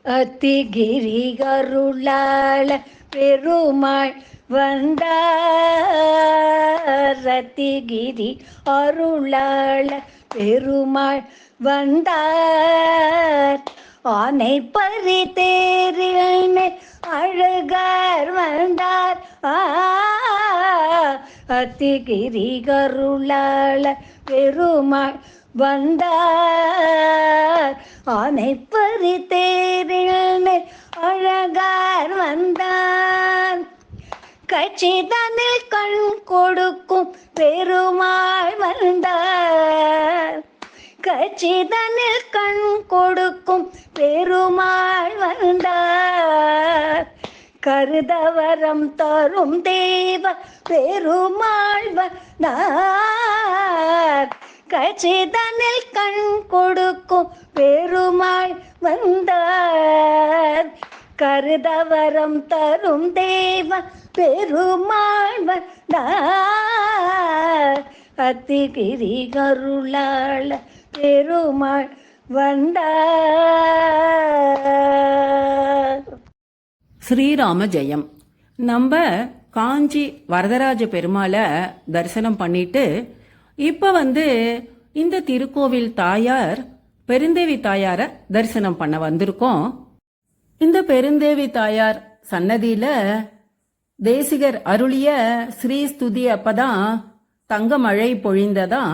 அத்திகிரி கருளாள பெருமாள் வந்தார். அத்திகிரி அருளாள பெருமாள் வந்தார். ஆனை பறி தேரில் அழகார் வந்தார். அத்திகிரி கருளாள பெருமாள் வந்தார். ஆனை பறி தேரில் அழகார் வந்தார். கட்சிதனில் கண் கொடுக்கும் பெருமாள் வந்தார். கட்சிதனில் கண் கொடுக்கும் பெருமாள் வந்தார். கருதவரம் தரும் தேவ பெருமாள் வந்தார். கட்சிதனில் கண் கொடுக்கும் பெருமாள் வந்தார். கருதவரம் தரும் தேவ பெருமாள் வந்தார். அத்திகிரி கருளாள பெருமாள் வந்தார். ஸ்ரீராம ஜெயம். நம்ம காஞ்சி வரதராஜ பெருமாளை தரிசனம் பண்ணிட்டு இப்ப இந்த திருக்கோவில் தாயார் பெருந்தேவி தாயார தரிசனம் பண்ண வந்திருக்கோம். இந்த பெருந்தேவி தாயார் சன்னதியில தேசிகர் அருளிய ஸ்ரீ ஸ்துதி அப்பதான் தங்க மழை பொழிந்ததா.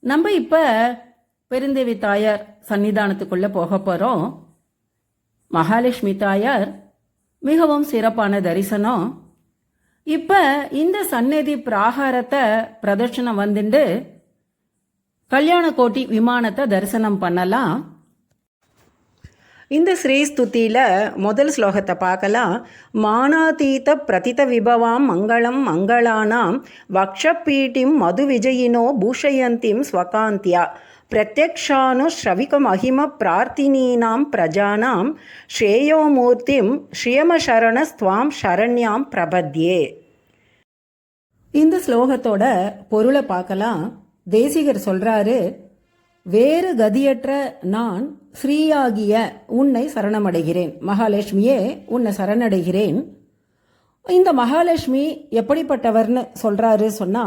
நம்ம இப்ப பெருந்தேவி தாயார் சன்னிதானத்துக்குள்ள போக போறோம். மகாலட்சுமி தாயார் மிகவும் சிறப்பான தரிசனம். இப்ப இந்த சந்நிதி பிராகாரத்தை பிரதட்சணம் வந்துட்டு கல்யாண கோட்டி விமானத்தை தரிசனம் பண்ணலாம். இந்த ஸ்ரீஸ்துதியில முதல் ஸ்லோகத்தை பார்க்கலாம். மானாதீத பிரதித விபவாம் மங்களம் மங்களானாம் வக்ஷபீட்டிம் மது விஜயினோ பூஷயந்திம் ஸ்வகாந்தியா பிரத்யக்ஷானு ஸ்ரவிக மகிம பிரார்த்தினீனாம் பிரஜானாம் ஸ்ரேயோமூர்த்திம் ஸ்ரீயமசரண ஸ்துவாம் சரண்யாம் பிரபத்யே. இந்த ஸ்லோகத்தோட பொருளை பார்க்கலாம். தேசிகர் சொல்றாரு, வேறு கதியற்ற நான் ஸ்ரீயாகிய உன்னை சரணமடைகிறேன். மகாலட்சுமியே உன்னை சரணடைகிறேன். இந்த மகாலட்சுமி எப்படிப்பட்டவர்னு சொல்றாரு சொன்னா,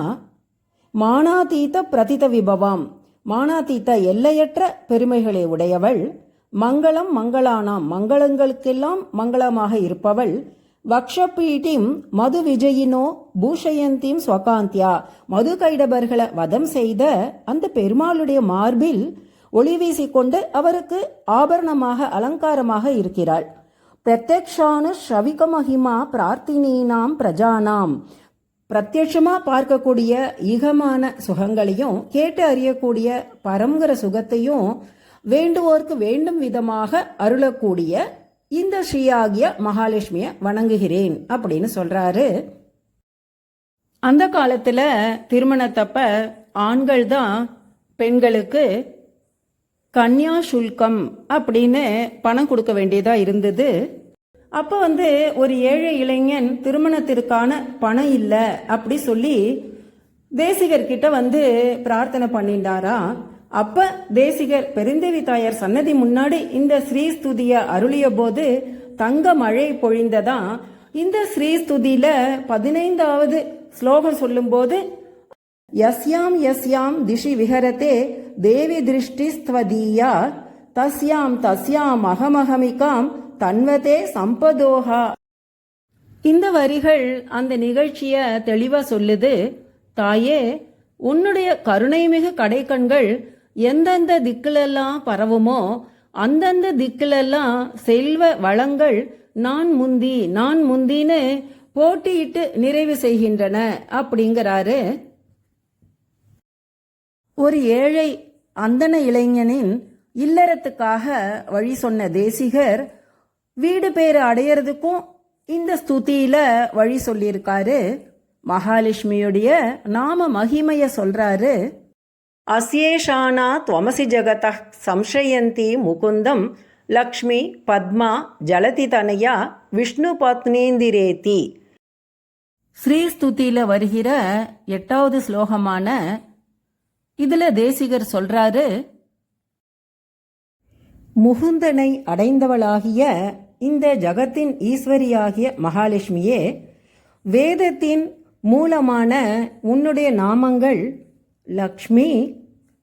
மானாதீத பிரதித விபவாம், மானாதீத்த எல்லையற்ற பெருமைகளை உடையவள், மங்களம் மங்களானாம் மங்களங்களுக்கெல்லாம் மங்களமாக இருப்பவள், வக்ஷபீட்டிம் மது விஜயினோ பூஷயந்திம் ஸ்வகாந்தியா மது கைடபர்களை வதம் செய்த அந்த பெருமாளுடைய மார்பில் ஒளி வீசிக்கொண்டு அவருக்கு ஆபரணமாக அலங்காரமாக இருக்கிறாள். பிரத்யக்ஷானு ஸ்ரவிக மகிமா பிரார்த்தினீனாம் பிரஜானாம், பிரத்யட்சமா பார்க்கக்கூடிய ஈகமான சுகங்களையும் கேட்டு அறியக்கூடிய பரம்ங்கிற சுகத்தையும் வேண்டுவோர்க்கு வேண்டும் விதமாக அருளக்கூடிய இந்த ஸ்ரீயாகிய மகாலட்சுமிய வணங்குகிறேன் அப்படின்னு சொல்றாரு. அந்த காலத்துல திருமணத்தப்ப ஆண்கள் தான் பெண்களுக்கு கன்யா சுல்கம் அப்படின்னு பணம் கொடுக்க வேண்டியதா இருந்தது. அப்ப ஒரு ஏழை இளைஞன் திருமணத்திற்கான பணம் இல்லை அப்படி சொல்லி தேசிகர்கிட்ட பிரார்த்தனை பண்ணிட்டாரா. அப்ப தேசிகர் பெருந்தேவி தாயார் சன்னதி முன்னாடி இந்த ஸ்ரீஸ்துதிய அருளிய போது தங்க மழை பொழிந்ததா. இந்த ஸ்ரீஸ்துதியில 15வது ஸ்லோகம் சொல்லும் போது, யஸ்யாம் யஸ்யாம் திஷி விஹரதே தேவி திருஷ்டி ஸ்வதீயா தஸ்யாம் தஸ்யாம் அகமகமிகாம் தன்வதே சம்பதோஹா. இந்த வரிகள் அந்த நிகழ்ச்சிய தெளிவா சொல்லுது. தாயே, உன்னுடைய கருணைமிகு கடைக்கண்கள் எந்தெந்த திக்கிலெல்லாம் பரவுமோ அந்தந்த திக்கிலெல்லாம் செல்வ வளங்கள் நான் முந்தி நான் முந்தின்னு போட்டியிட்டு நிறைவு செய்கின்றன அப்படிங்கிறாரு. ஒரு ஏழை அந்தன இளைஞனின் இல்லறத்துக்காக வழி சொன்ன தேசிகர் வீடு பேரு அடையறதுக்கும் இந்த ஸ்துதியில வழி சொல்லியிருக்காரு. மகாலட்சுமியுடைய நாம மகிமைய சொல்றாரு. அஸ்யேஷானா துவமசி ஜகத சம்சயந்தி முகுந்தம் லக்ஷ்மி பத்மா ஜலதி தனயா விஷ்ணு பத்னேந்திரேதி. ஸ்ரீஸ்துதியில வருகிற 8வது ஸ்லோகமான இதுல தேசிகர் சொல்றாரு, முகுந்தனை அடைந்தவளாகிய இந்த ஜகத்தின் ஈஸ்வரியாகிய மகாலட்சுமியே, வேதத்தின் மூலமான உன்னுடைய நாமங்கள் லக்ஷ்மி,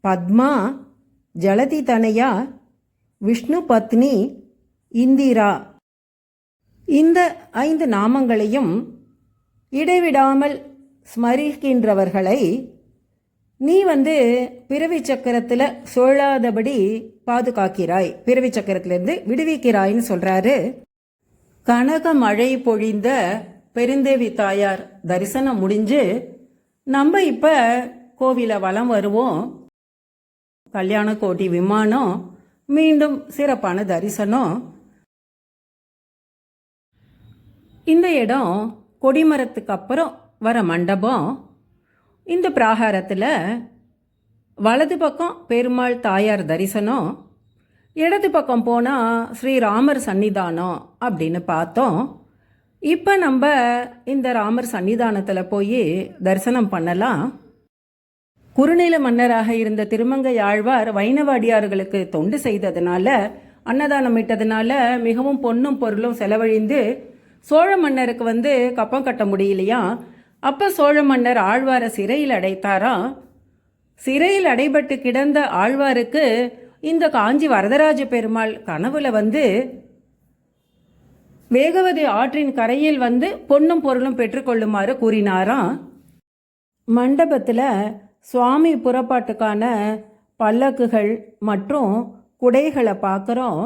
பத்மா, ஜலதி தனயா, விஷ்ணு பத்னி, இந்திரா, இந்த 5 நாமங்களையும் இடைவிடாமல் ஸ்மரிக்கின்றவர்களை நீ பிறவி சக்கரத்தில் சுழலாதபடி பாதுகாக்கிறாய், பிறவி சக்கரத்திலிருந்து விடுவிக்கிறாய்ன்னு சொல்றாரு. கனக மழை பொழிந்த பெருந்தேவி தாயார் தரிசனம் முடிஞ்சு நம்ம இப்ப கோவில வலம் வருவோம். கல்யாண கோட்டி விமானம், மீண்டும் சிறப்பான தரிசனம். இந்த இடம் கொடிமரத்துக்கு அப்புறம் வர மண்டபம். இந்த பிராகாரத்தில் வலது பக்கம் பெருமாள் தாயார் தரிசனம், இடது பக்கம் போனால் ஸ்ரீராமர் சன்னிதானம் அப்படின்னு பார்த்தோம். இப்போ நம்ம இந்த ராமர் சன்னிதானத்தில் போய் தரிசனம் பண்ணலாம். குறுநில மன்னராக இருந்த திருமங்கை ஆழ்வார் வைணவ அடியார்களுக்கு தொண்டு செய்ததுனால, அன்னதானம் இட்டதுனால மிகவும் பொன்னும் பொருளும் செலவழிந்து சோழ மன்னருக்கு கப்பம் கட்ட முடியலையா. அப்போ சோழ மன்னர் ஆழ்வாரை சிறையில் அடைத்தாராம். சிறையில் அடைபட்டு கிடந்த ஆழ்வாருக்கு இந்த காஞ்சி வரதராஜ பெருமாள் கனவுல வேகவதி ஆற்றின் கரையில் பொன்னும் பொருளும் பெற்றுக்கொள்ளுமாறு கூறினாராம். மண்டபத்தில் சுவாமி புறப்பாட்டுக்கான பல்லக்குகள் மற்றும் குடைகளை பார்க்குறோம்.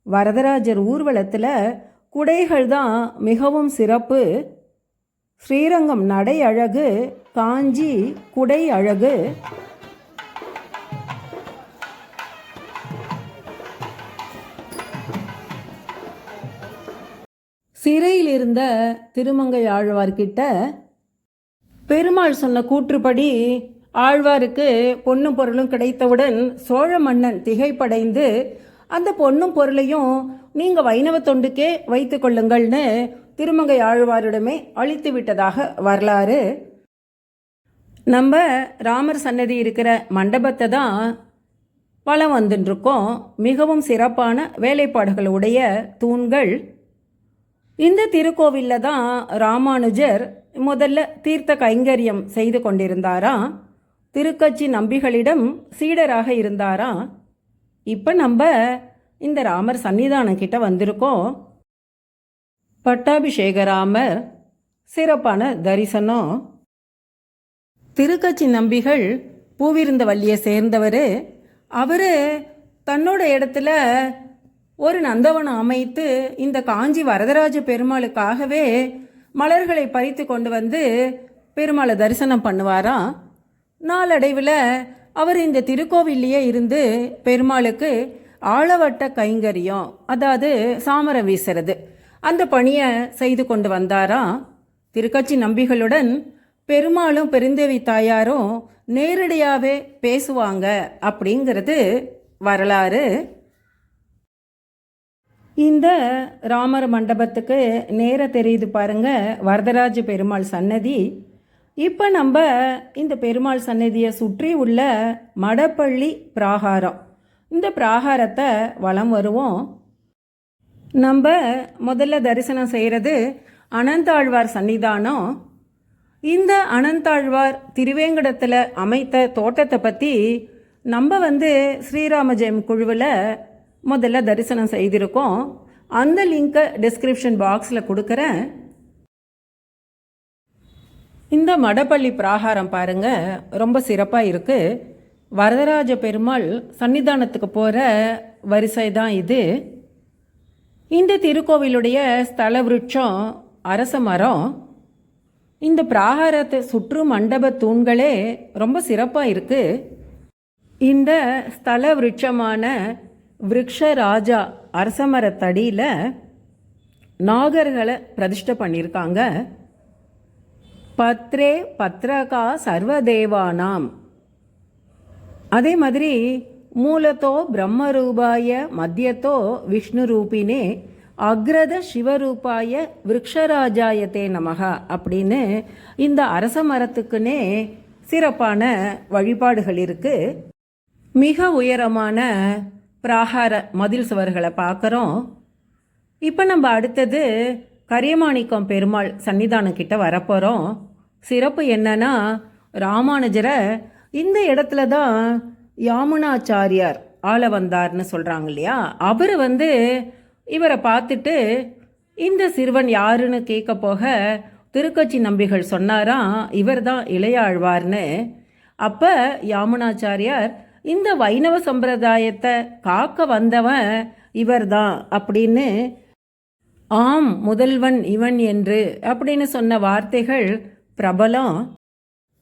வரதராஜர் ஊர்வலத்தில் குடைகள் தான் மிகவும் சிறப்பு. ஸ்ரீரங்கம் நடை அழகு, காஞ்சி குடை அழகு. சிறையில் இருந்த திருமங்கை ஆழ்வார்கிட்ட பெருமாள் சொன்ன கூற்றுப்படி ஆழ்வாருக்கு பொன்னும் பொருளும் கிடைத்தவுடன் சோழ மன்னன் திகைப்படைந்து அந்த பொன்னும் பொருளையும் நீங்க வைணவ தொண்டுக்கே வைத்து கொள்ளுங்கள்னு திருமங்கை ஆழ்வாரிடமே அழித்து விட்டதாக வரலாறு. நம்ம ராமர் சன்னதி இருக்கிற மண்டபத்தை தான் வலம் வந்துருக்கோம். மிகவும் சிறப்பான வேலைப்பாடுகள் உடைய தூண்கள். இந்த திருக்கோவிலில் தான் ராமானுஜர் முதல்ல தீர்த்த கைங்கரியம் செய்து கொண்டிருந்தாராம். திருக்கச்சி நம்பிகளிடம் சீடராக இருந்தாராம். இப்போ நம்ம இந்த ராமர் சன்னிதானம் கிட்ட வந்திருக்கோம். பட்டாபிஷேக ராமர், சிறப்பான தரிசனம். திருக்கச்சி நம்பிகள் பூவிருந்தவல்லியை சேர்ந்தவர். அவர் தன்னோட இடத்துல ஒரு நந்தவனம் அமைத்து இந்த காஞ்சி வரதராஜ பெருமாளுக்காகவே மலர்களை பறித்து கொண்டு பெருமாளை தரிசனம் பண்ணுவாராம். நாளடைவில் அவர் இந்த திருக்கோவிலேயே இருந்து பெருமாளுக்கு ஆளவட்ட கைங்கரியம், அதாவது சாமரம் வீசுறது, அந்த பணியை செய்து கொண்டு வந்தாராம். திருக்கச்சி நம்பிகளுடன் பெருமாளும் பெருந்தேவி தாயாரும் நேரடியாகவே பேசுவாங்க அப்படிங்கிறது வரலாறு. இந்த ராமர் மண்டபத்துக்கு நேர தெரியுது பாருங்க வரதராஜ பெருமாள் சன்னதி. இப்போ நம்ம இந்த பெருமாள் சன்னதியை சுற்றி உள்ள மடப்பள்ளி பிராகாரம், இந்த பிராகாரத்தை வலம் வருவோம். நம்ம முதல்ல தரிசனம் செய்கிறது அனந்தாழ்வார் சன்னிதானம். இந்த அனந்தாழ்வார் திருவேங்கடத்தில் அமைத்த தோட்டத்தை பற்றி நம்ம ஸ்ரீராம ஜெயம் குழுவில் முதல்ல தரிசனம் செய்திருக்கோம். அந்த லிங்கை டிஸ்கிரிப்ஷன் பாக்ஸில் கொடுக்குறேன். இந்த மடப்பள்ளி பிராகாரம் பாருங்க, ரொம்ப சிறப்பாக இருக்குது. வரதராஜ பெருமாள் சன்னிதானத்துக்கு போகிற வரிசை தான் இது. இந்த திருக்கோவிலுடைய ஸ்தல விருட்சம் அரச மரம். இந்த பிராகாரத்தை சுற்று மண்டப தூண்களே ரொம்ப சிறப்பாக இருக்குது. இந்த ஸ்தல விருட்சமான விருக்ஷ ராஜா அரசமரத்தடியில் நாகர்களை பிரதிஷ்டை பண்ணியிருக்காங்க. பத்ரே பத்ரகா சர்வதேவானாம். அதே மாதிரி மூலத்தோ பிரம்மரூபாய மத்தியத்தோ விஷ்ணு ரூபினே அக்ரத சிவரூபாய விருக்ஷராஜாயத்தே நமகா அப்படின்னு இந்த அரச மரத்துக்குன்னே சிறப்பான வழிபாடுகள் இருக்குது. மிக உயரமான பிராகார மதில் சுவர்களை பார்க்குறோம். இப்போ நம்ம அடுத்தது கரியமாணிக்கம் பெருமாள் சன்னிதானம் கிட்ட வரப்போகிறோம். சிறப்பு என்னன்னா, ராமானுஜரை இந்த இடத்துல தான் யாமுனாச்சாரியார் ஆள வந்தார்னு சொல்கிறாங்க இல்லையா. அவர் இவரை பார்த்துட்டு இந்த சிறுவன் யாருன்னு கேட்க போக திருக்கச்சி நம்பிகள் சொன்னாராம், இவர் தான் இளையாழ்வார்னு. அப்போ யாமுனாச்சாரியார் இந்த வைணவ சம்பிரதாயத்தை காக்க வந்தவன் இவர்தான் அப்படின்னு, ஆம் முதல்வன் இவன் என்று அப்படின்னு சொன்ன வார்த்தைகள் பிரபலம்.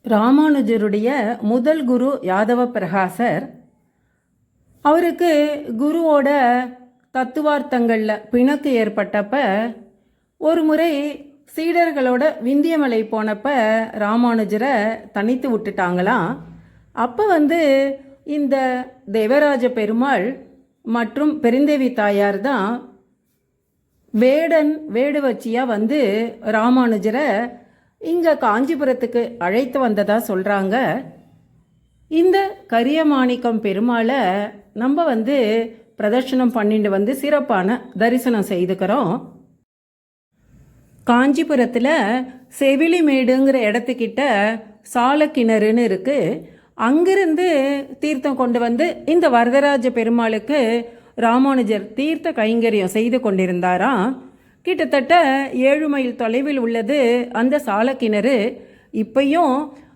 ராமானுஜருடைய முதல் குரு யாதவ பிரகாசர். அவருக்கு குருவோட தத்துவார்த்தங்களில் பிணக்கு ஏற்பட்டப்ப ஒரு முறை சீடர்களோட விந்தியமலை போனப்ப ராமானுஜரை தனித்து விட்டுட்டாங்களாம். அப்போ இந்த தேவராஜ பெருமாள் மற்றும் பெருந்தேவி தாயார் தான் வேடுவச்சியாக ராமானுஜரை இங்கே காஞ்சிபுரத்துக்கு அழைத்து வந்ததா சொல்கிறாங்க. இந்த கரியமாணிக்கம் பெருமாளை நம்ம பிரதர்ஷனம் பண்ணிட்டு சிறப்பான தரிசனம் செய்துக்கிறோம். காஞ்சிபுரத்தில் செவிலிமேடுங்கிற இடத்துக்கிட்ட சாலக்கிணறுன்னு இருக்குது. அங்கிருந்து தீர்த்தம் கொண்டு இந்த வரதராஜ பெருமாளுக்கு ராமானுஜர் தீர்த்த கைங்கரியம் செய்து கொண்டிருந்தாராம். கிட்டத்தட்ட 7 மைல் தொலைவில் உள்ளது அந்த சாலக்கிணறு. இப்பையும்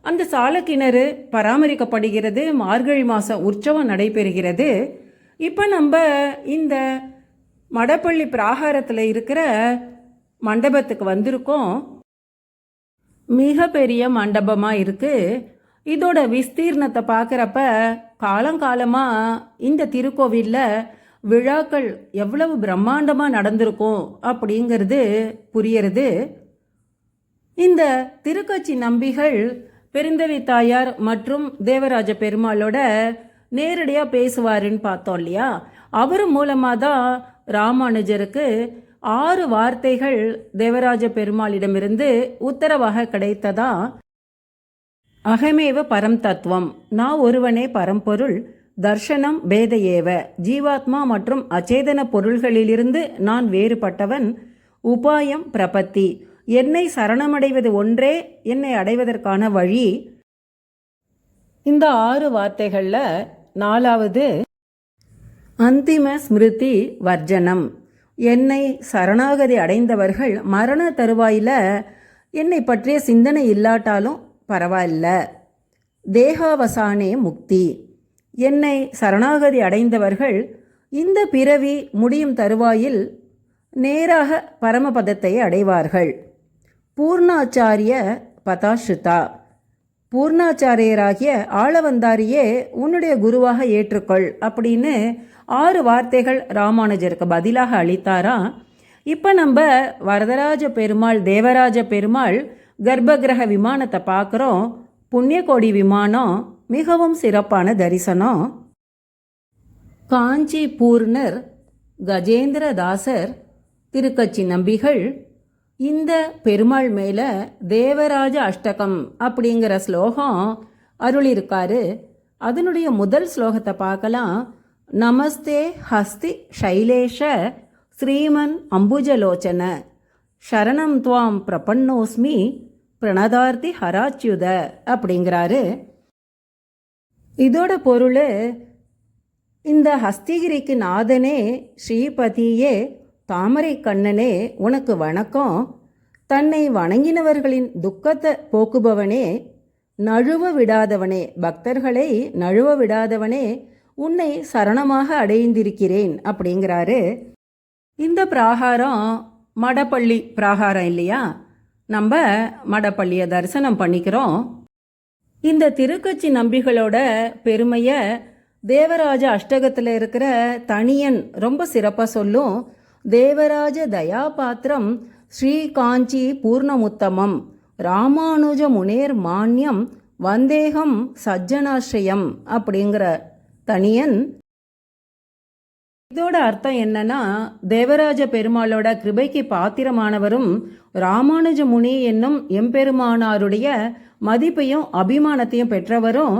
அந்த சாலக்கிணறு பராமரிக்கப்படுகிறது. மார்கழி மாதம் உற்சவம் நடைபெறுகிறது. இப்போ நம்ம இந்த மடப்பள்ளி பிராகாரத்தில் இருக்கிற மண்டபத்துக்கு வந்திருக்கோம். மிக பெரிய மண்டபமாக இருக்குது. இதோட விஸ்தீர்ணத்தை பார்க்குறப்ப காலங்காலமாக இந்த திருக்கோவிலில் விழாக்கள் எவ்வளவு பிரம்மாண்டமாக நடந்திருக்கும் அப்படிங்கிறது புரியறது. இந்த திருக்கச்சி நம்பிகள் பெருந்தவி தாயார் மற்றும் தேவராஜ பெருமாளோட நேரடியாக பேசுவாருன்னு பார்த்தோம் இல்லையா. அவர் மூலமாக தான் ராமானுஜருக்கு 6 வார்த்தைகள் தேவராஜ பெருமாளிடமிருந்து உத்தரவாக கிடைத்ததா. அகமேவ பரம் தத்துவம், நான் ஒருவனே பரம்பொருள், தர்ஷனம் பேத ஏவ, ஜீவாத்மா மற்றும் அச்சேதன பொருள்களிலிருந்து நான் வேறுபட்டவன், உபாயம் பிரபத்தி, என்னை சரணமடைவது ஒன்றே என்னை அடைவதற்கான வழி. இந்த 6 வார்த்தைகளில் 4வது அந்திம ஸ்மிருதி வர்ஜனம், என்னை சரணாகதி அடைந்தவர்கள் மரண தருவாயில் என்னை பற்றிய சிந்தனை இல்லாட்டாலும் பரவாயில்ல. தேகாவசானே முக்தி, என்னை சரணாகதி அடைந்தவர்கள் இந்த பிறவி முடியும் தருவாயில் நேராக பரமபதத்தை அடைவார்கள். பூர்ணாச்சாரிய பதாஸ்ருதா, பூர்ணாச்சாரியராகிய ஆளவந்தாரியே உன்னுடைய குருவாக ஏற்றுக்கொள் அப்படின்னு 6 வார்த்தைகள் ராமானுஜருக்கு பதிலாக அளித்தாராம். இப்போ நம்ம வரதராஜ பெருமாள் தேவராஜ பெருமாள் கர்ப்பகிரக விமானத்தை பார்க்குறோம். புண்ணியகோடி விமானம், மிகவும் சிறப்பான தரிசனம். காஞ்சி பூர்ணர் கஜேந்திரதாசர் திருக்கச்சி நம்பிகள் இந்த பெருமாள் மேலே தேவராஜ அஷ்டகம் அப்படிங்கிற ஸ்லோகம் அருளிருக்காரு. அதனுடைய முதல் ஸ்லோகத்தை பார்க்கலாம். நமஸ்தே ஹஸ்தி சைலேஷ ஸ்ரீமன் அம்புஜலோச்சன, சரணம் துவாம் பிரபன்னோஸ்மி பிரணதார்த்தி ஹராச்சுத அப்படிங்கிறாரு. இதோட பொருள், இந்த ஹஸ்திகிரிக்கு நாதனே ஸ்ரீபதியே தாமரை கண்ணனே உனக்கு வணக்கம். தன்னை வணங்கினவர்களின் துக்கத்தை போக்குபவனே, நழுவ விடாதவனே, பக்தர்களை நழுவ விடாதவனே, உன்னை சரணமாக அடைந்திருக்கிறேன் அப்படிங்கிறாரு. இந்த பிராகாரம் மடப்பள்ளி பிராகாரம் இல்லையா. நம்ம மடப்பள்ளியை தரிசனம் பண்ணிக்கிறோம். இந்த திருக்கச்சி நம்பிகளோட பெருமையை தேவராஜ அஷ்டகத்தில் இருக்கிற தனியன் ரொம்ப சிறப்பாக சொல்லும். தேவராஜ தயாபாத்திரம் ஸ்ரீ காஞ்சி பூர்ணமுத்தமம் ராமானுஜ முனேர் மான்யம் வந்தேகம் சஜ்ஜனாஸ்ரயம் அப்படிங்கிற தனியன். இதோட அர்த்தம் என்னன்னா, தேவராஜ பெருமாளோட கிருபைக்கு பாத்திரமானவரும் ராமானுஜ முனி என்னும் எம்பெருமானாருடைய மதிப்பையும் அபிமானத்தையும் பெற்றவரும்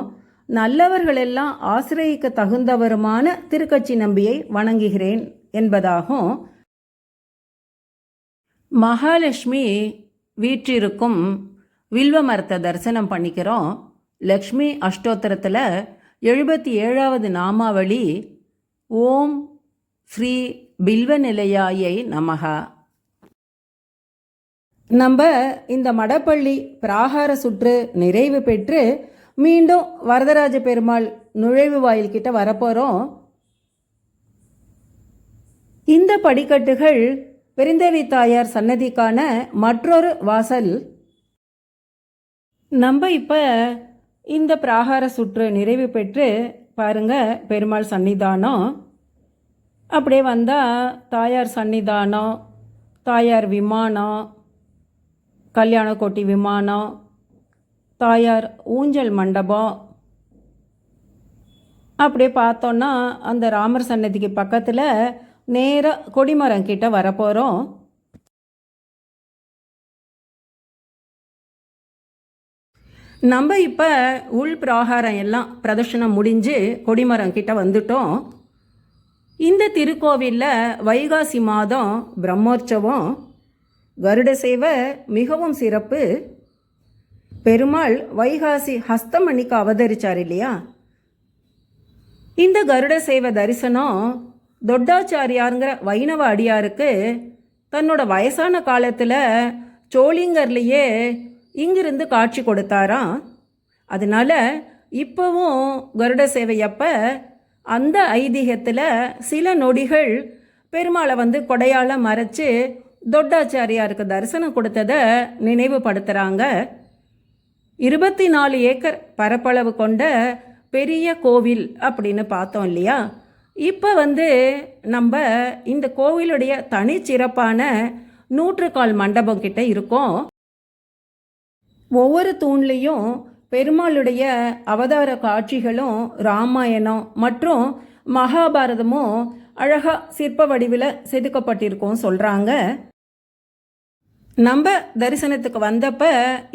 நல்லவர்களெல்லாம் ஆசிரியக்க தகுந்தவருமான திருக்கச்சி நம்பியை வணங்குகிறேன் என்பதாகும். மகாலட்சுமி வீற்றிருக்கும் வில்வ மரத்தை தரிசனம் பண்ணிக்கிறோம். லக்ஷ்மி அஷ்டோத்திரத்தில் 77வது நாமாவளி ஓம் ஸ்ரீ பில்வ நிலையாயை நமகா. நம்ம இந்த மடப்பள்ளி பிராகார சுற்று நிறைவு பெற்று மீண்டும் வரதராஜ பெருமாள் நுழைவு வாயில்கிட்ட வரப்போகிறோம். இந்த படிக்கட்டுகள் பெருந்தேவி தாயார் சன்னதிக்கான மற்றொரு வாசல். நம்ம இப்போ இந்த பிராகார சுற்று நிறைவு பெற்று பாருங்க, பெருமாள் சன்னிதானம். அப்படியே வந்தால் தாயார் சன்னிதானம், தாயார் விமானம், கல்யாண கோட்டி விமானம், தாயார் ஊஞ்சல் மண்டபம். அப்படியே பார்த்தோன்னா அந்த ராமர் சன்னதிக்கு பக்கத்தில் நேராக கொடிமரம் கிட்ட வரப்போகிறோம். நம்ம இப்போ உள் பிராகாரம் எல்லாம் பிரதர்ஷனம் முடிஞ்சு கொடிமரம் கிட்ட வந்துட்டோம். இந்த திருக்கோவிலில் வைகாசி மாதம் பிரம்மோற்சவம், கருட சேவை மிகவும் சிறப்பு. பெருமாள் வைகாசி ஹஸ்தம் அன்னைக்கு அவதரிச்சார் இல்லையா? இந்த கருட சேவை தரிசனம் தொட்டாச்சாரியாருங்கிற வைணவ அடியாருக்கு தன்னோட வயசான காலத்தில் சோளிங்கர்லேயே இங்கிருந்து காட்சி கொடுத்தாராம். அதனால இப்போவும் கருட சேவையப்ப அந்த ஐதீகத்தில் சில நொடிகள் பெருமாளை வந்து கொடையால் மறைச்சு தொட்டாச்சாரியாருக்கு தரிசனம் கொடுத்ததை நினைவுபடுத்துகிறாங்க. 24 ஏக்கர் பரப்பளவு கொண்ட பெரிய கோவில் அப்படின்னு பார்த்தோம் இல்லையா? இப்போ வந்து நம்ம இந்த கோவிலுடைய தனிச்சிறப்பான 100 மண்டபம் கிட்ட இருக்கோம். ஒவ்வொரு தூண்லேயும் பெருமாளுடைய அவதார காட்சிகளும் ராமாயணம் மற்றும் மகாபாரதமும் அழகாக சிற்ப வடிவில் செதுக்கப்பட்டிருக்கோம் சொல்கிறாங்க. நம்ம தரிசனத்துக்கு வந்தப்ப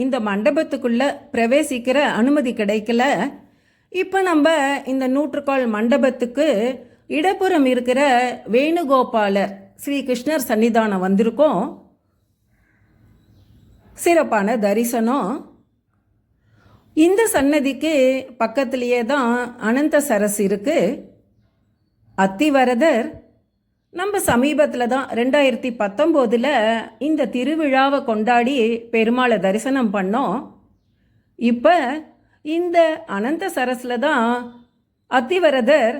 இந்த மண்டபத்துக்குள்ளே பிரவேசிக்கிற அனுமதி கிடைக்கல. இப்போ நம்ம இந்த 100 மண்டபத்துக்கு இடப்புறம் இருக்கிற வேணுகோபாலர் ஸ்ரீ கிருஷ்ணர் சன்னிதானம் வந்திருக்கோம். சிறப்பான தரிசனம். இந்த சன்னதிக்கு பக்கத்திலேயே தான் அனந்த சரஸ் இருக்கு. அத்திவரதர் நம்ம சமீபத்தில் தான் 2019 இந்த திருவிழாவை கொண்டாடி பெருமாளை தரிசனம் பண்ணோம். இப்போ இந்த அனந்த சரஸில் தான் அத்திவரதர்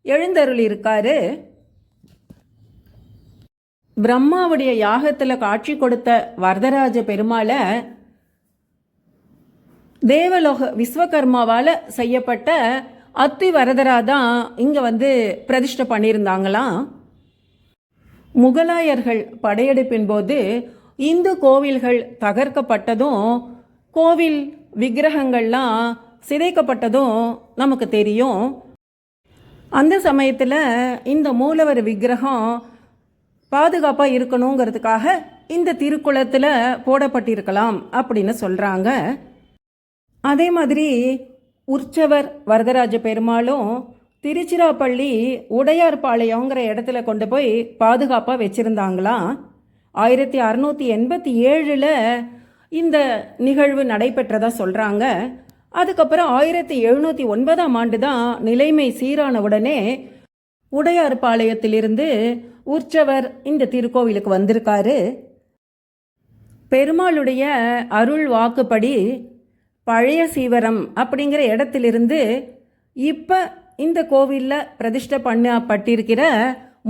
எழுந்தருள் இருக்காரு. பிரம்மாவுடைய யாகத்தில் காட்சி கொடுத்த வரதராஜ பெருமாளை தேவலோக விஸ்வகர்மாவால் செய்யப்பட்ட அத்தி வரதரா தான் இங்கே வந்து பிரதிஷ்டை பண்ணியிருந்தாங்களாம். முகலாயர்கள் படையெடுப்பின் போது இந்து கோவில்கள் தகர்க்கப்பட்டதும் கோவில் விக்கிரகங்கள்லாம் சிதைக்கப்பட்டதும் நமக்கு தெரியும். அந்த சமயத்தில் இந்த மூலவர் விக்கிரகம் பாதுகாப்பாக இருக்கணுங்கிறதுக்காக இந்த திருக்குளத்தில் போடப்பட்டிருக்கலாம் அப்படின்னு சொல்கிறாங்க. அதே மாதிரி உற்சவர் வரதராஜ பெருமாளும் திருச்சிராப்பள்ளி உடையார்பாளையங்கிற இடத்துல கொண்டு போய் பாதுகாப்பாக வச்சுருந்தாங்களாம். 1687 இந்த நிகழ்வு நடைபெற்றதா சொல்கிறாங்க. அதுக்கப்புறம் 1709 தான் நிலைமை சீரான உடனே உடையார்பாளையத்திலிருந்து உற்சவர் இந்த திருக்கோவிலுக்கு வந்திருக்காரு. பெருமாளுடைய அருள் வாக்குப்படி பழைய சீவரம் அப்படிங்கிற இடத்திலிருந்து இப்போ இந்த கோவிலில் பிரதிஷ்டை பண்ணப்பட்டிருக்கிற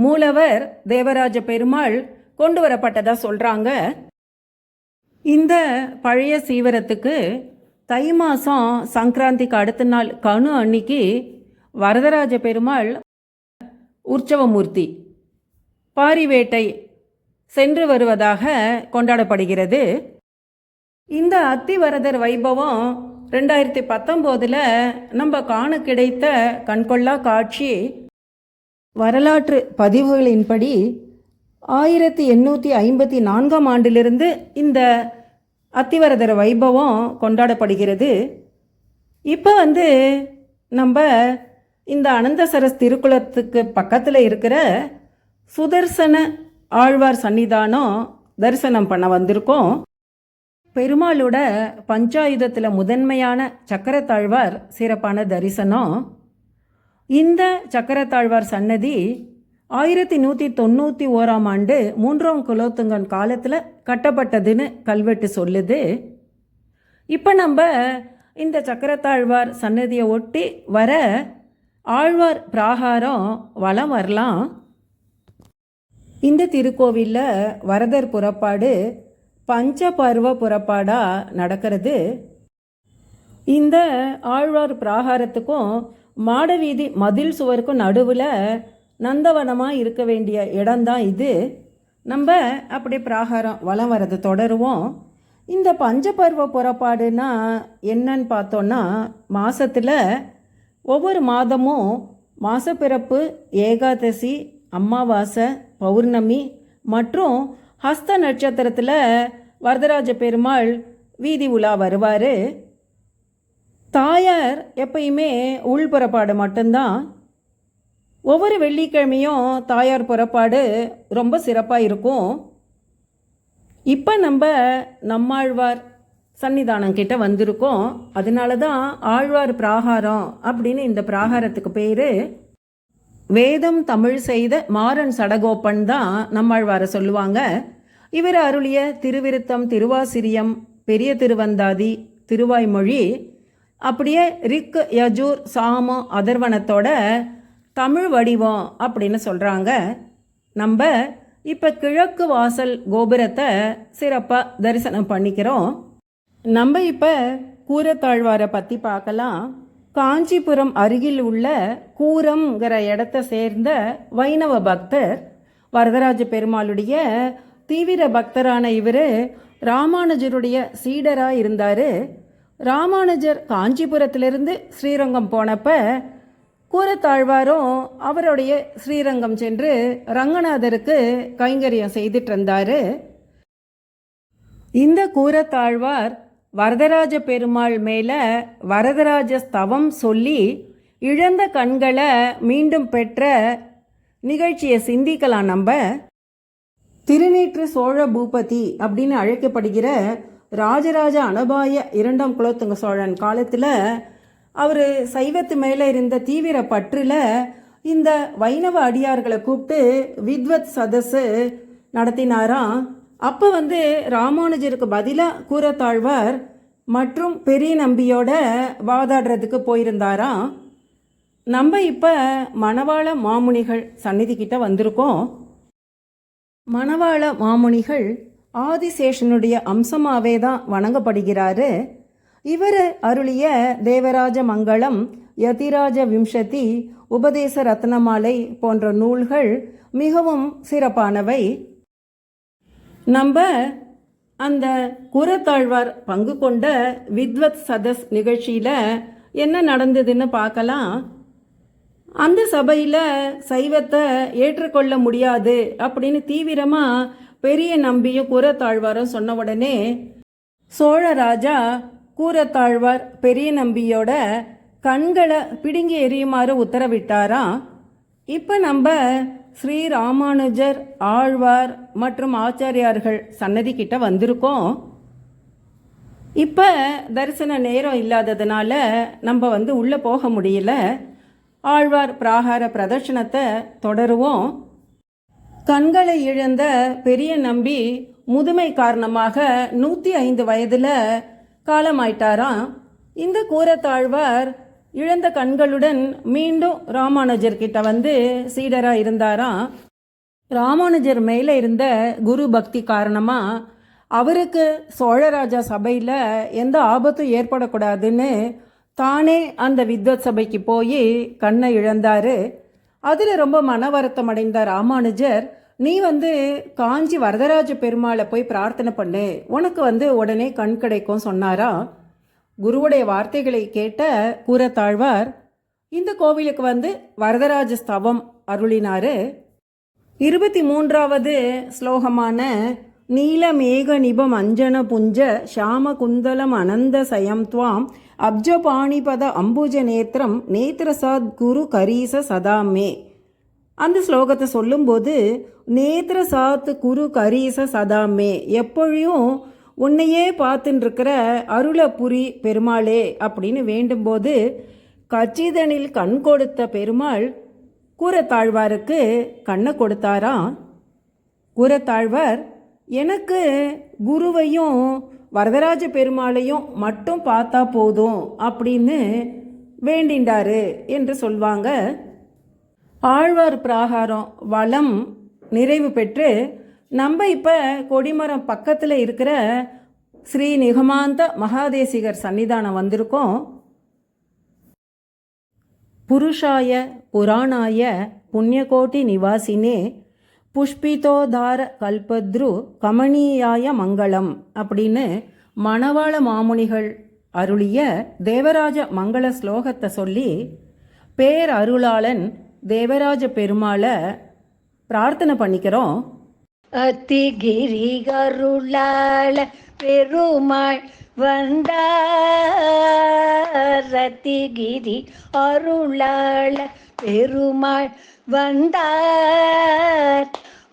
மூலவர் தேவராஜ பெருமாள் கொண்டு வரப்பட்டதா சொல்கிறாங்க. இந்த பழைய சீவரத்துக்கு தை மாதம் சங்கராந்திக்கு அடுத்த நாள் கனு அன்னைக்கு வரதராஜ பெருமாள் உற்சவமூர்த்தி பாரிவேட்டை சென்று வருவதாக கொண்டாடப்படுகிறது. இந்த அத்திவரதர் வைபவம் 2019 நம்ம காண கிடைத்த கண்கொள்ளா காட்சி. வரலாற்று பதிவுகளின்படி 1854 ஆண்டிலிருந்து இந்த அத்திவரதர் வைபவம் கொண்டாடப்படுகிறது. இப்போ வந்து நம்ம இந்த அனந்தசரஸ் திருக்குளத்துக்கு பக்கத்தில் இருக்கிற சுதர்சன ஆழ்வார் சன்னிதானம் தரிசனம் பண்ண வந்திருக்கோம். பெருமாளோட பஞ்சாயுதத்தில் முதன்மையான சக்கரத்தாழ்வார் சிறப்பான தரிசனம். இந்த சக்கரத்தாழ்வார் சன்னதி 1191 3ஆம் குலோத்துங்கன் காலத்தில் கட்டப்பட்டதுன்னு கல்வெட்டு சொல்லுது. இப்போ நம்ம இந்த சக்கரத்தாழ்வார் சன்னதியை ஒட்டி வர ஆழ்வார் பிராகாரம் வலம் வரலாம். இந்த திருக்கோவிலில் வரதர் புறப்பாடு பஞ்சபர்வ புறப்பாடாக நடக்கிறது. இந்த ஆழ்வார் பிராகாரத்துக்கும் மாடவீதி மதில் சுவருக்கும் நடுவில் நந்தவனமாக இருக்க வேண்டிய இடம்தான் இது. நம்ம அப்படி பிராகாரம் வலம் வரது தொடருவோம். இந்த பஞ்சபர்வ புறப்பாடுனா என்னன்னு பார்த்தோன்னா, மாதத்தில் ஒவ்வொரு மாதமும் மாசப்பிறப்பு, ஏகாதசி, அமாவாசை, பௌர்ணமி மற்றும் ஹஸ்த நட்சத்திரத்தில் வரதராஜ பெருமாள் வீதி உலா வருவார். தாயார் எப்பயுமே உள் புறப்பாடு மட்டும்தான். ஒவ்வொரு வெள்ளிக்கிழமையும் தாயார் புறப்பாடு ரொம்ப சிறப்பாக இருக்கும். இப்போ நம்ம நம்மாழ்வார் சன்னிதானம் கிட்ட வந்திருக்கோம். அதனால தான் ஆழ்வார் பிராகாரம் அப்படின்னு இந்த பிராகாரத்துக்கு பேர். வேதம் தமிழ் செய்த மாறன் சடகோப்பன் தான் நம்மாழ்வாரை சொல்லுவாங்க. இவர் அருளிய திருவிருத்தம், திருவாசிரியம், பெரிய திருவந்தாதி, திருவாய்மொழி அப்படியே ரிக், யஜூர், சாமம், அதர்வனத்தோட தமிழ் வடிவம் அப்படின்னு சொல்கிறாங்க. நம்ம இப்போ கிழக்கு வாசல் கோபுரத்தை சிறப்பாக தரிசனம் பண்ணிக்கிறோம். நம்ம இப்போ கூரத்தாழ்வாரை பற்றி பார்க்கலாம். காஞ்சிபுரம் அருகில் உள்ள கூரம்ங்கிற இடத்த சேர்ந்த வைணவ பக்தர். வரதராஜ பெருமாளுடைய தீவிர பக்தரான இவர் ராமானுஜருடைய சீடராக இருந்தார். ராமானுஜர் காஞ்சிபுரத்திலிருந்து ஸ்ரீரங்கம் போனப்ப கூரத்தாழ்வாரும் அவருடைய ஸ்ரீரங்கம் சென்று ரங்கநாதருக்கு கைங்கரியம் செய்துட்டு இருந்தார். இந்த கூரத்தாழ்வார் வரதராஜ பெருமாள் மேலே வரதராஜ ஸ்தவம் சொல்லி இழந்த கண்களை மீண்டும் பெற்ற நிகழ்ச்சியை சிந்திக்கலாம். நம்ம திருநீற்று சோழ பூபதி அப்படின்னு அழைக்கப்படுகிற ராஜராஜ அனபாய 2ஆம் குலோத்துங்க சோழன் காலத்தில் அவர் சைவத்து மேலே இருந்த தீவிர பற்றில் இந்த வைணவ அடியார்களை கூப்பிட்டு வித்வத் சதஸு நடத்தினாராம். அப்போ வந்து ராமானுஜருக்கு பதிலாக கூரத்தாழ்வார் மற்றும் பெரிய நம்பியோட வாதாடுறதுக்கு போயிருந்தாராம். நம்ம இப்போ மணவாள மாமுனிகள் சந்நிதி கிட்ட வந்திருக்கோம். மணவாள மாமுனிகள் ஆதிசேஷனுடைய அம்சமாகவே தான் வணங்கப்படுகிறாரு. இவர் அருளிய தேவராஜ மங்களம், யதிராஜ விம்சதி, உபதேச ரத்னமாலை போன்ற நூல்கள் மிகவும் சிறப்பானவை. நம்ம அந்த கூரத்தாழ்வார் பங்கு கொண்ட வித்வத் சதஸ் நிகழ்ச்சியில் என்ன நடந்ததுன்னு பார்க்கலாம். அந்த சபையில் சைவத்தை ஏற்றுக்கொள்ள முடியாது அப்படின்னு தீவிரமாக பெரிய நம்பியும் கூரத்தாழ்வாரும் சொன்ன உடனே சோழராஜா கூரத்தாழ்வார் பெரிய நம்பியோட கண்களை பிடுங்கி எறியுமாறு உத்தரவிட்டாராம். இப்போ நம்ம ஸ்ரீ ராமானுஜர், ஆழ்வார் மற்றும் ஆச்சாரியார்கள் சன்னதி கிட்ட வந்திருக்கோம். இப்போ தரிசன நேரம் இல்லாததுனால நம்ம வந்து உள்ளே போக முடியல. ஆழ்வார் பிராகார பிரதர்ஷனத்தை தொடருவோம். கண்களை இழந்த பெரிய நம்பி முதுமை காரணமாக 105 வயதில் காலமாயிட்டாராம். இந்த கூரத்தாழ்வார் இழந்த கண்களுடன் மீண்டும் ராமானுஜர் கிட்ட வந்து சீடராக இருந்தாராம். ராமானுஜர் மேலே இருந்த குரு பக்தி காரணமாக அவருக்கு சோழராஜா சபையில் எந்த ஆபத்தும் ஏற்படக்கூடாதுன்னு தானே அந்த வித்வத் சபைக்கு போய் கண்ணை இழந்தார். அதில் ரொம்ப மன வருத்தம் அடைந்த ராமானுஜர், நீ வந்து காஞ்சி வரதராஜ பெருமாளை போய் பிரார்த்தனை பண்ணு, உனக்கு வந்து உடனே கண் கிடைக்கும் சொன்னாரா. குருவுடைய வார்த்தைகளை கேட்ட கூரத்தாழ்வார் இந்த கோவிலுக்கு வந்து வரதராஜ ஸ்தவம் அருளினார். 23வது ஸ்லோகமான நீலமேக நிபம் அஞ்சன புஞ்ச ஷாம குந்தலம் அனந்த சயம் துவாம் அப்ஜபாணிபத அம்புஜ நேத்திரம் நேத்திரசாத் குரு கரீச சதாமே. அந்த ஸ்லோகத்தை சொல்லும்போது நேத்திரசாத் குரு கரீச சதாமே, எப்பொழியும் உன்னையே பார்த்துட்டு இருக்கிற அருளபுரி பெருமாளே அப்படின்னு வேண்டும்போது கச்சிதனில் கண் கொடுத்த பெருமாள் கூரத்தாழ்வாருக்கு கண்ணை கொடுத்தாராம். கூரத்தாழ்வார் எனக்கு குருவையும் வரதராஜ பெருமாளையும் மட்டும் பார்த்தா போதும் அப்படின்னு வேண்டிண்டாரு என்று சொல்வாங்க. ஆழ்வார் பிராகாரம் வளம் நிறைவு பெற்று நம்ம இப்போ கொடிமரம் பக்கத்தில் இருக்கிற ஸ்ரீ நிகமாந்த மகாதேசிகர் சன்னிதானம் வந்திருக்கோம். புருஷாய புராணாய புண்ணியகோட்டி நிவாசினே புஷ்பிதோதார கல்பத்ரு கமனீயாய மங்களம் அப்படின்னு மணவாள மாமுனிகள் அருளிய தேவராஜ மங்கள ஸ்லோகத்தை சொல்லி பேரருளாளன் தேவராஜ பெருமாளை பிரார்த்தனை பண்ணிக்கிறோம். அத்திகிரிகருளாள பெருமாள் வந்தார், அத்திகிரி அருளாள பெருமாள் வந்தார்,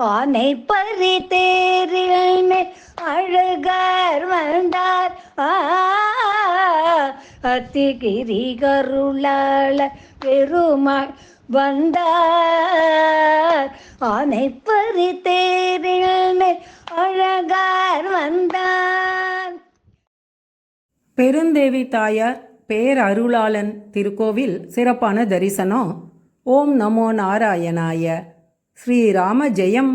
ஆனை பரி தேரில் அழகார் வந்தார். அத்திகிரிகருளாள பெருமாள் வந்தார், ஆனை பரி தேரில் அழகார் வந்தார். பெருந்தேவி தாயார் பேரருளாளன் திருக்கோவில் சிறப்பான தரிசனம். ஓம் நமோ நாராயணாய. ஸ்ரீராம ஜெயம்.